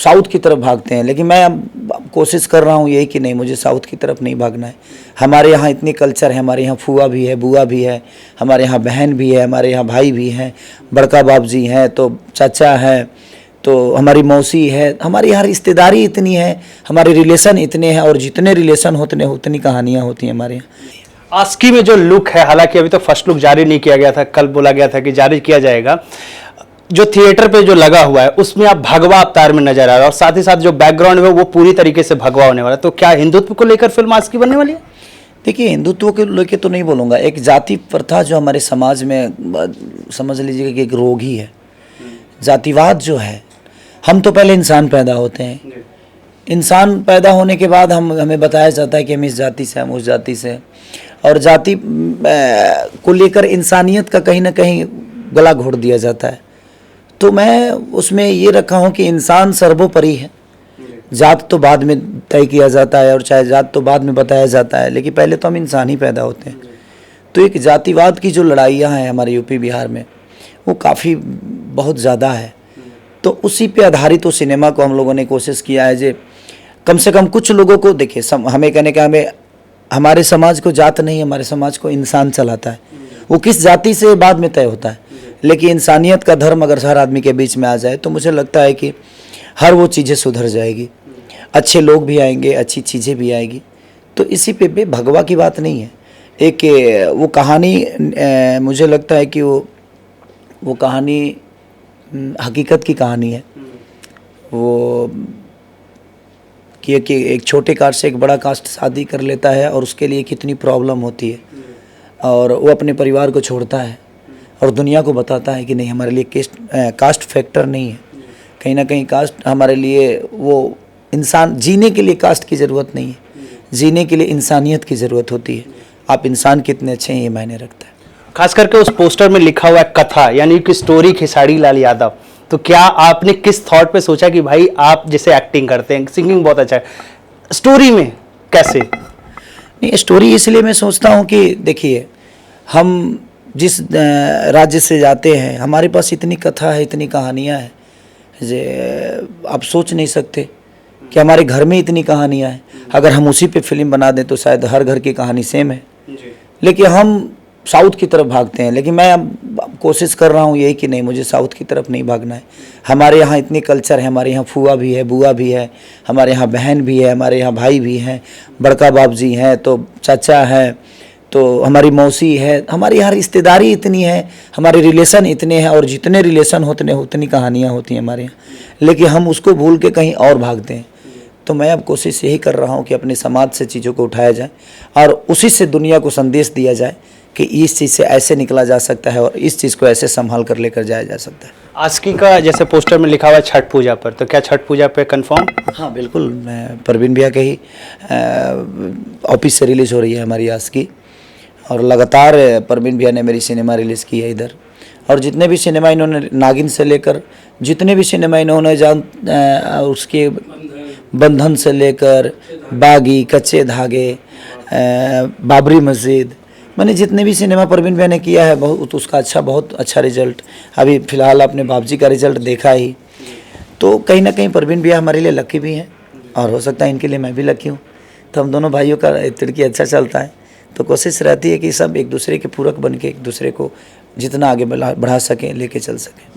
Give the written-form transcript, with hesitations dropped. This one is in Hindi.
साउथ की तरफ भागते हैं, लेकिन मैं अब कोशिश कर रहा हूँ यही कि नहीं, मुझे साउथ की तरफ नहीं भागना है। हमारे यहाँ इतनी कल्चर है, हमारे यहाँ फूआ भी है, बुआ भी है, हमारे यहाँ बहन भी है, हमारे यहाँ भाई भी हैं, बड़का बाप जी हैं, तो चाचा है, तो हमारी मौसी है, हमारे यहाँ रिश्तेदारी इतनी है, हमारे रिलेशन इतने हैं, और जितने रिलेशन होते हैं उतनी कहानियाँ होती हैं हमारे यहाँ। आस्की में जो लुक है, हालांकि अभी तो फर्स्ट लुक जारी नहीं किया गया था, कल बोला गया था कि जारी किया जाएगा, जो थिएटर पे जो लगा हुआ है उसमें आप भगवा अवतार में नजर आ रहा है, और साथ ही साथ जो बैकग्राउंड है वो पूरी तरीके से भगवा होने वाला है। तो क्या हिंदुत्व को लेकर फिल्म आस्की बनने वाली है? देखिए, हिंदुत्व के लेके तो नहीं बोलूँगा, एक जाति प्रथा जो हमारे समाज में, समझ लीजिए कि एक रोग ही है। जातिवाद जो है, हम तो पहले इंसान पैदा होते हैं, इंसान पैदा होने के बाद हमें बताया जाता है कि हम इस जाति से, हम उस जाति से, और जाति को लेकर इंसानियत का कहीं ना कहीं गला घोट दिया जाता है। तो मैं उसमें ये रखा हूँ कि इंसान सर्वोपरि है, जात तो बाद में तय किया जाता है, और चाहे जात तो बाद में बताया जाता है, लेकिन पहले तो हम इंसान ही पैदा होते हैं। तो एक जातिवाद की जो लड़ाइयाँ हैं हमारे यूपी बिहार में, वो काफ़ी बहुत ज़्यादा है। तो उसी पे आधारित उस सिनेमा को हम लोगों ने कोशिश किया है जे कम से कम कुछ लोगों को, देखिए हमें कहने का, हमारे समाज को जात नहीं, हमारे समाज को इंसान चलाता है। वो किस जाति से बाद में तय होता है, लेकिन इंसानियत का धर्म अगर हर आदमी के बीच में आ जाए तो मुझे लगता है कि हर वो चीज़ें सुधर जाएगी, अच्छे लोग भी आएंगे, अच्छी चीज़ें भी आएगी। तो इसी पे भगवा की बात नहीं है। एक वो कहानी, मुझे लगता है कि वो कहानी हकीकत की कहानी है। वो कि एक छोटे कास्ट से एक बड़ा कास्ट शादी कर लेता है, और उसके लिए कितनी प्रॉब्लम होती है, और वो अपने परिवार को छोड़ता है और दुनिया को बताता है कि नहीं, हमारे लिए कास्ट फैक्टर नहीं है। कहीं ना कहीं कास्ट हमारे लिए, वो इंसान जीने के लिए कास्ट की ज़रूरत नहीं है, जीने के लिए इंसानियत की ज़रूरत होती है। आप इंसान कितने अच्छे हैं ये मायने रखता है। खास करके उस पोस्टर में लिखा हुआ है कथा, यानी कि स्टोरी खेसारी लाल यादव। तो क्या आपने किस थॉट पे सोचा कि भाई आप जैसे एक्टिंग करते हैं, सिंगिंग बहुत अच्छा है, स्टोरी में कैसे? नहीं, स्टोरी इसलिए मैं सोचता हूँ कि देखिए, हम जिस राज्य से जाते हैं, हमारे पास इतनी कथा है, इतनी कहानियाँ हैं, जे आप सोच नहीं सकते कि हमारे घर में इतनी कहानियाँ हैं। अगर हम उसी पे फिल्म बना दें तो शायद हर घर की कहानी सेम है, लेकिन हम साउथ की तरफ भागते हैं। लेकिन मैं अब कोशिश कर रहा हूँ यही कि नहीं, मुझे साउथ की तरफ नहीं भागना है। हमारे यहाँ इतनी कल्चर है, हमारे यहाँ फूआ भी है, बुआ भी है, हमारे यहाँ बहन भी है, हमारे यहाँ भाई भी हैं, बड़का बाप जी हैं, तो चाचा है, तो हमारी मौसी है, हमारे यहाँ रिश्तेदारी इतनी है, हमारे रिलेशन इतने हैं, और जितने रिलेशन होते हैं उतनी कहानियाँ होती हैं हमारे यहाँ, लेकिन हम उसको भूल के कहीं और भागते हैं। तो मैं अब कोशिश यही कर रहा हूँ कि अपने समाज से चीज़ों को उठाया जाए, और उसी से दुनिया को संदेश दिया जाए कि इस चीज़ से ऐसे निकला जा सकता है, और इस चीज़ को ऐसे संभाल कर लेकर जाया जा सकता है। आस्की का जैसे पोस्टर में लिखा हुआ है छठ पूजा पर, तो क्या छठ पूजा पे कंफर्म? हाँ बिल्कुल, मैं परवीन भैया के ही ऑफिस से रिलीज़ हो रही है हमारी आस्की, और लगातार परवीन भैया ने मेरी सिनेमा रिलीज़ की है इधर। और जितने भी सिनेमा इन्होंने, नागिन से लेकर जितने भी सिनेमा इन्होंने उसके बंधन से लेकर बागी, कच्चे धागे, बाबरी मस्जिद, मैंने जितने भी सिनेमा परवीन भैया ने किया है, बहुत उसका बहुत अच्छा रिजल्ट। अभी फ़िलहाल आपने बाप जी का रिजल्ट देखा ही, तो कहीं ना कहीं परवीन भैया हमारे लिए लकी भी हैं, और हो सकता है इनके लिए मैं भी लकी हूँ। तो हम दोनों भाइयों का तिड़की अच्छा चलता है, तो कोशिश रहती है कि सब एक दूसरे के पूरक बन के एक दूसरे को जितना आगे बढ़ा सकें, लेके चल सकें।